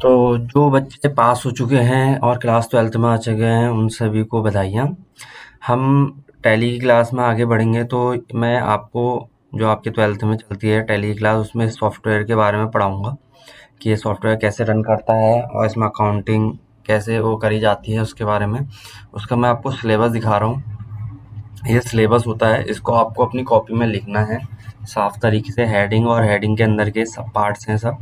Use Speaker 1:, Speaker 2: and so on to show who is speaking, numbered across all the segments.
Speaker 1: तो जो बच्चे पास हो चुके हैं और क्लास 12th में आ चुके हैं उन सभी को बधाइयाँ। हम टैली की क्लास में आगे बढ़ेंगे तो मैं आपको जो आपके 12th में चलती है टैली की क्लास उसमें सॉफ्टवेयर के बारे में पढ़ाऊँगा कि ये सॉफ्टवेयर कैसे रन करता है और इसमें अकाउंटिंग कैसे वो करी जाती है उसके बारे में। उसका मैं आपको सिलेबस दिखा रहा हूँ। ये सिलेबस होता है, इसको आपको अपनी कॉपी में लिखना है साफ तरीके से। हेडिंग और हेडिंग के अंदर के सब पार्ट्स हैं सब।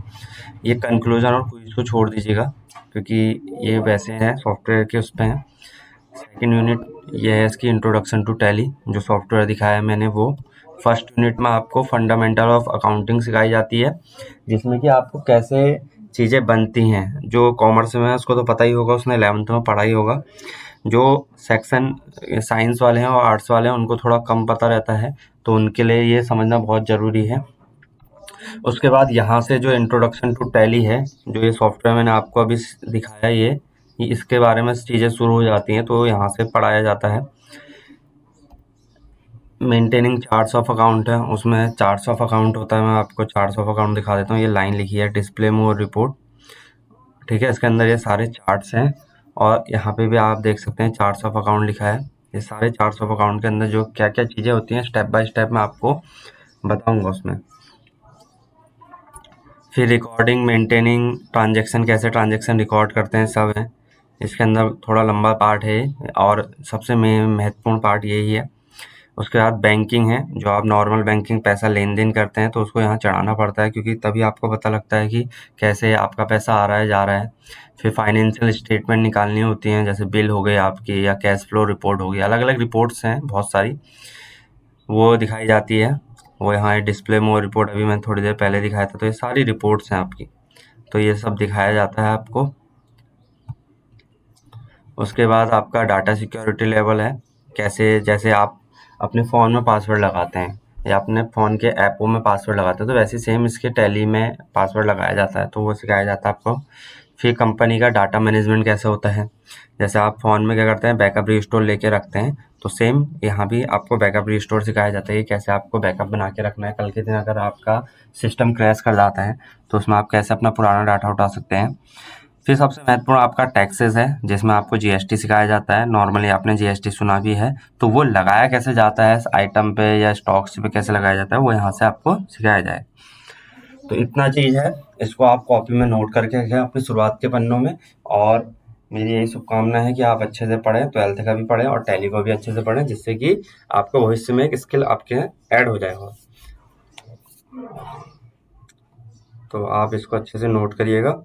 Speaker 1: ये कंक्लूजन और क्विज को छोड़ दीजिएगा क्योंकि ये वैसे हैं सॉफ्टवेयर के उस पे हैं। सेकंड यूनिट ये है इसकी इंट्रोडक्शन टू टैली, जो सॉफ्टवेयर दिखाया है मैंने वो। फर्स्ट यूनिट में आपको फंडामेंटल ऑफ अकाउंटिंग सिखाई जाती है, जिसमें कि आपको कैसे चीज़ें बनती हैं। जो कॉमर्स में है उसको तो पता ही होगा, उसने 11th में पढ़ा ही होगा। जो सेक्शन साइंस वाले हैं और आर्ट्स वाले हैं उनको थोड़ा कम पता रहता है, तो उनके लिए ये समझना बहुत ज़रूरी है। उसके बाद यहाँ से जो इंट्रोडक्शन टू टैली है, जो ये सॉफ्टवेयर मैंने आपको अभी दिखाया, ये इसके बारे में चीज़ें शुरू हो जाती हैं, तो यहाँ से पढ़ाया जाता है। मेंटेनिंग चार्ट्स ऑफ अकाउंट है, उसमें चार्ट्स ऑफ अकाउंट होता है। मैं आपको चार्ट्स ऑफ अकाउंट दिखा देता हूँ। ये लाइन लिखी है डिस्प्ले मोर रिपोर्ट, ठीक है। इसके अंदर ये सारे चार्ट्स हैं और यहाँ पे भी आप देख सकते हैं चार्ट्स ऑफ अकाउंट लिखा है। ये सारे चार्ट्स ऑफ अकाउंट के अंदर जो क्या क्या चीज़ें होती हैं स्टेप बाय स्टेप मैं आपको बताऊंगा उसमें। फिर रिकॉर्डिंग, मेंटेनिंग, ट्रांजैक्शन, कैसे ट्रांजैक्शन रिकॉर्ड करते हैं, सब है इसके अंदर। थोड़ा लंबा पार्ट है और सबसे महत्वपूर्ण पार्ट यही है। उसके बाद बैंकिंग है, जो आप नॉर्मल बैंकिंग पैसा लेन देन करते हैं तो उसको यहाँ चढ़ाना पड़ता है, क्योंकि तभी आपको पता लगता है कि कैसे आपका पैसा आ रहा है जा रहा है। फिर फाइनेंशियल स्टेटमेंट निकालनी होती हैं, जैसे बिल हो गए आपकी या कैश फ्लो रिपोर्ट हो गई। अलग अलग रिपोर्ट्स हैं बहुत सारी, वो दिखाई जाती है। वो यहाँ डिस्प्ले मोर रिपोर्ट अभी मैं थोड़ी देर पहले दिखाया था, तो ये सारी रिपोर्ट्स हैं आपकी, तो ये सब दिखाया जाता है आपको। उसके बाद आपका डाटा सिक्योरिटी लेवल है, कैसे जैसे आप अपने फ़ोन में पासवर्ड लगाते हैं या अपने फ़ोन के ऐपों में पासवर्ड लगाते हैं, तो वैसे सेम इसके टैली में पासवर्ड लगाया जाता है, तो वो सिखाया जाता है आपको। फिर कंपनी का डाटा मैनेजमेंट कैसे होता है, जैसे आप फ़ोन में क्या करते हैं बैकअप रिस्टोर लेके रखते हैं, तो सेम यहाँ भी आपको बैकअप रिस्टोर सिखाया जाता है कि कैसे आपको बैकअप बना के रखना है। कल के दिन अगर आपका सिस्टम क्रैश कर जाता है तो उसमें आप कैसे अपना पुराना डाटा उठा सकते हैं। फिर सबसे महत्वपूर्ण आपका टैक्सेस है, जिसमें आपको जीएसटी सिखाया जाता है। नॉर्मली आपने जीएसटी सुना भी है, तो वो लगाया कैसे जाता है आइटम पे या स्टॉक्स पे कैसे लगाया जाता है, वो यहाँ से आपको सिखाया जाए। तो इतना चीज़ है, इसको आप कॉपी में नोट करके रखें अपने शुरुआत के पन्नों में। और मेरी यही शुभकामना है कि आप अच्छे से पढ़ें, 12th का भी पढ़ें और टैली को भी अच्छे से पढ़ें, जिससे कि आपको भविष्य में एक स्किल आपके ऐड हो जाएगा। तो आप इसको अच्छे से नोट करिएगा।